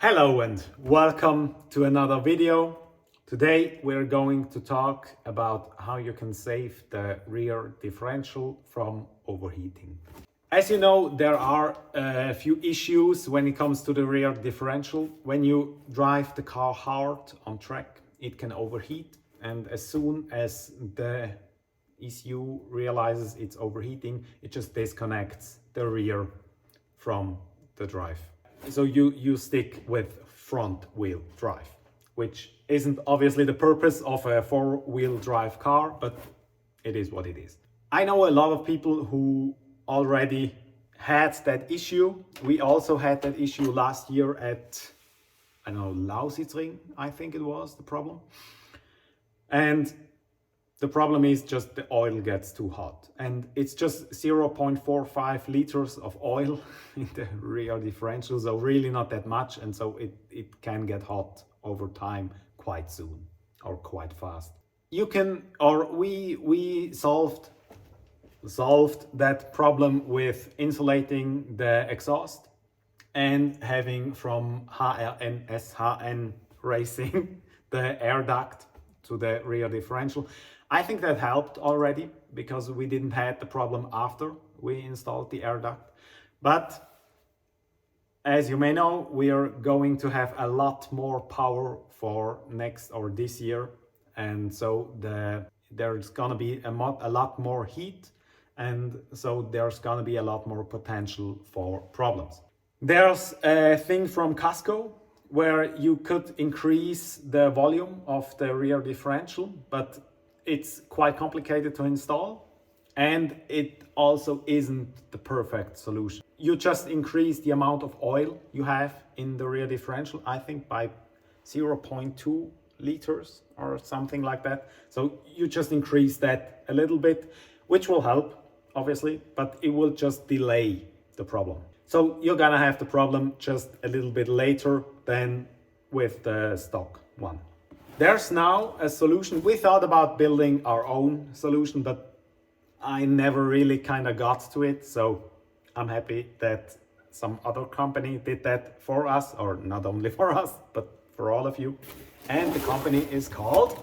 Hello and welcome to another video. Today we're going to talk about how you can save the rear differential from overheating. As you know, there are a few issues when it comes to the rear differential. When you drive the car hard on track, it can overheat, and as soon as the ECU realizes it's overheating, it just disconnects the rear from the drive. So you stick with front wheel drive, which isn't obviously the purpose of a four-wheel drive car, but it is what it is. I know a lot of people who already had that issue. We also had that issue last year at, I don't know, Lausitzring, I think it was the problem. And the problem is just the oil gets too hot, and it's just 0.45 liters of oil in the rear differential, so really not that much, and so it can get hot over time quite soon or quite fast. You can, or we solved that problem with insulating the exhaust and having from HEL Racing the air duct to the rear differential. I think that helped already because we didn't have the problem after we installed the air duct. But as you may know, we are going to have a lot more power for next or this year. And so there's gonna be a lot more heat. And so there's gonna be a lot more potential for problems. There's a thing from Casco where you could increase the volume of the rear differential, but it's quite complicated to install, and it also isn't the perfect solution. You just increase the amount of oil you have in the rear differential, I think by 0.2 liters or something like that. So you just increase that a little bit, which will help, obviously, but it will just delay the problem. So you're gonna have the problem just a little bit later than with the stock one. There's now a solution. We thought about building our own solution, but I never really kind of got to it. So I'm happy that some other company did that for us, or not only for us, but for all of you. And the company is called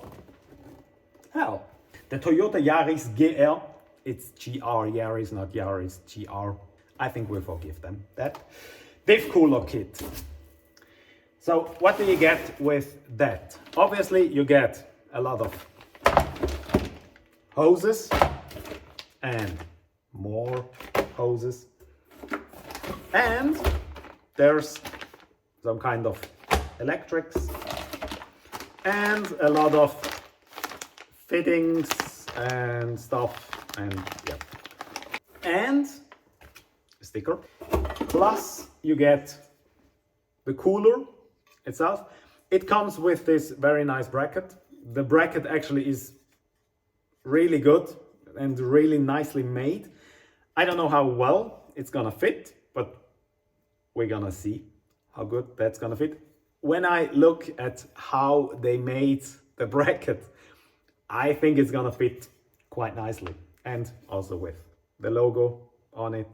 HEL. The Toyota Yaris GR. It's GR, Yaris, not Yaris, GR. I think we forgive them that. Diff Cooler Kit. So what do you get with that? Obviously you get a lot of hoses and more hoses, and there's some kind of electrics and a lot of fittings and stuff, and yeah, and a sticker. Plus you get the cooler itself. It comes with this very nice bracket. The bracket actually is really good and really nicely made. I don't know how well it's gonna fit, but we're gonna see how good that's gonna fit. When I look at how they made the bracket, I think it's gonna fit quite nicely, and also with the logo on it.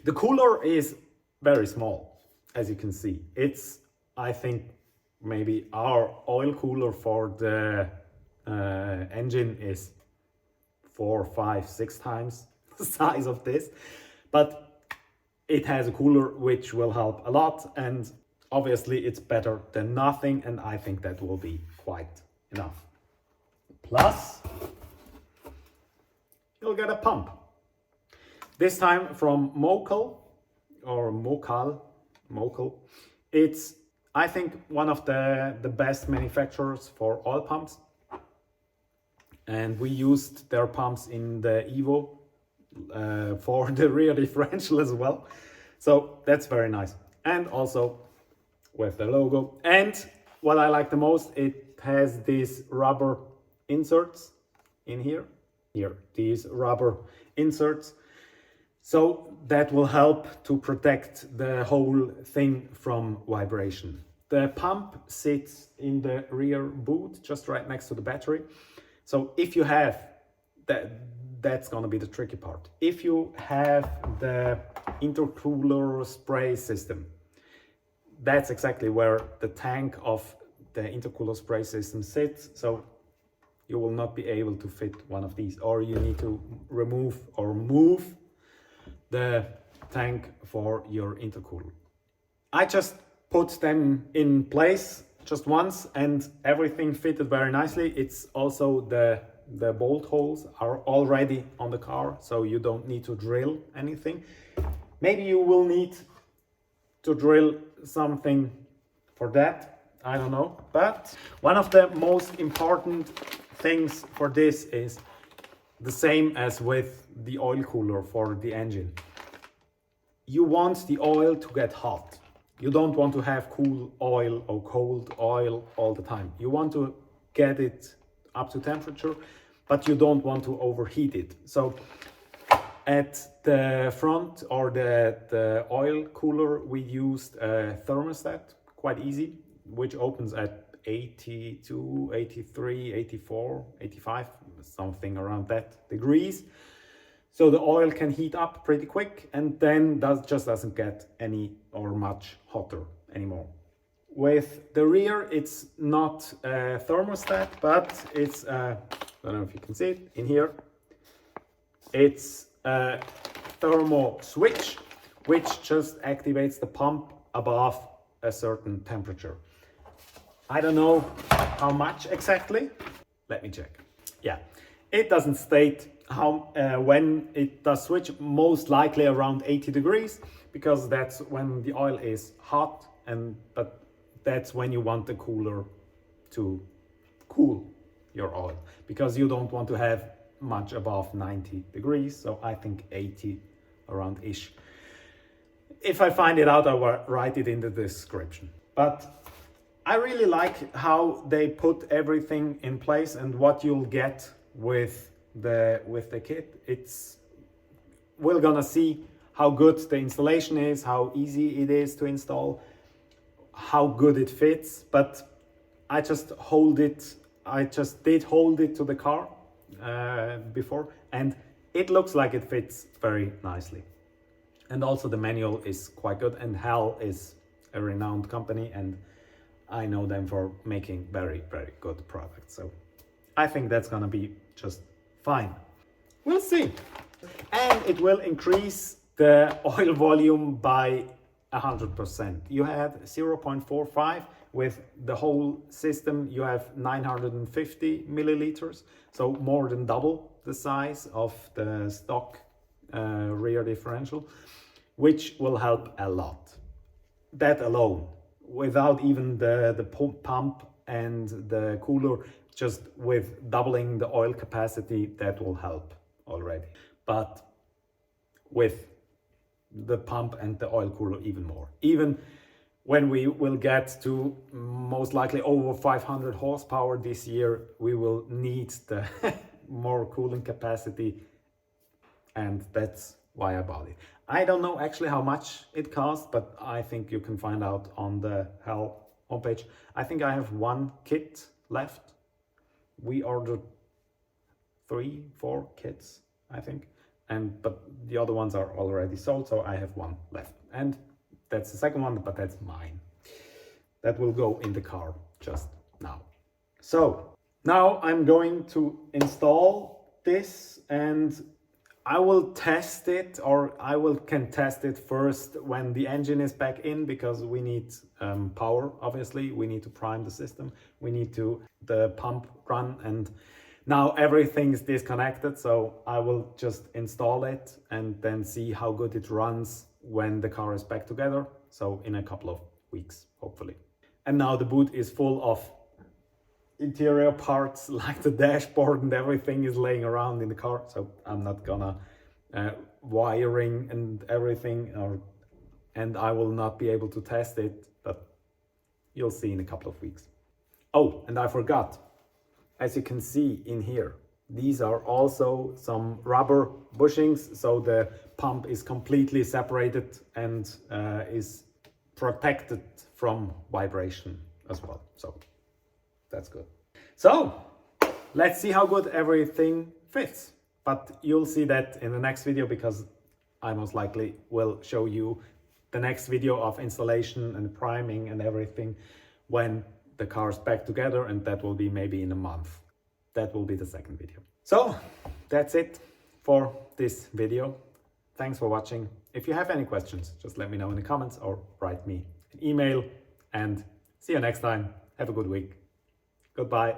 The cooler is very small, as you can see. It's, I think, maybe our oil cooler for the engine is 4, 5, 6 times the size of this, but it has a cooler which will help a lot, and obviously it's better than nothing, and I think that will be quite enough. Plus, you'll get a pump. This time from Mocal or Mocal. It's, I think, one of the best manufacturers for oil pumps, and we used their pumps in the Evo for the rear differential as well, so that's very nice. And also with the logo, and what I like the most, it has these rubber inserts in here, these rubber inserts, so that will help to protect the whole thing from vibration. The pump sits in the rear boot, just right next to the battery. So if you have that, that's gonna be the tricky part. If you have the intercooler spray system, that's exactly where the tank of the intercooler spray system sits. So you will not be able to fit one of these, or you need to remove or move the tank for your intercooler. I just put them in place just once and everything fitted very nicely. It's also the bolt holes are already on the car, so you don't need to drill anything. Maybe you will need to drill something for that, I don't know. But one of the most important things for this is the same as with the oil cooler for the engine. You want the oil to get hot. You don't want to have cool oil or cold oil all the time. You want to get it up to temperature, but you don't want to overheat it. So at the front or the oil cooler, we used a thermostat, quite easy, which opens at 82, 83, 84, 85, something around that degrees. So the oil can heat up pretty quick and then just doesn't get any or much hotter anymore. With the rear, it's not a thermostat, but it's I don't know if you can see it in here. It's a thermo switch, which just activates the pump above a certain temperature. I don't know how much exactly. Let me check. Yeah, it doesn't state how when it does switch, most likely around 80 degrees, because that's when the oil is hot, but that's when you want the cooler to cool your oil, because you don't want to have much above 90 degrees. So I think 80 around ish. If I find it out, I will write it in the description. But I really like how they put everything in place and what you'll get with the kit. We're gonna see how good the installation is, how easy it is to install, how good it fits. But I just did hold it to the car before, and it looks like it fits very nicely. And also the manual is quite good, and HEL is a renowned company, and I know them for making very, very good products. So I think that's gonna be just fine. We'll see. And it will increase the oil volume by 100%. You had 0.45. With the whole system, you have 950 milliliters, so more than double the size of the stock rear differential, which will help a lot. That alone, without even the pump and the cooler, just with doubling the oil capacity, that will help already. But with the pump and the oil cooler, even more. Even when we will get to most likely over 500 horsepower this year, we will need the more cooling capacity, and that's why I bought it. I don't know actually how much it costs, but I think you can find out on the HEL homepage. I think I have one kit left. We ordered 3-4 kits, I think, but the other ones are already sold, so I have one left. And that's the second one, but that's mine. That will go in the car just now. So now I'm going to install this, and I will test it, or can test it first when the engine is back in, because we need power, obviously. We need to prime the system. We need the pump run, and now everything's disconnected. So I will just install it and then see how good it runs when the car is back together. So in a couple of weeks, hopefully. And now the boot is full of interior parts, like the dashboard and everything is laying around in the car. So I'm not gonna wiring and everything, and I will not be able to test it, but you'll see in a couple of weeks. Oh, and I forgot, as you can see in here, these are also some rubber bushings, so the pump is completely separated and is protected from vibration as well. So that's good. So let's see how good everything fits. But you'll see that in the next video, because I most likely will show you the next video of installation and priming and everything when the car's back together, and that will be maybe in a month. That will be the second video. So that's it for this video. Thanks for watching. If you have any questions, just let me know in the comments or write me an email, and see you next time. Have a good week. Goodbye.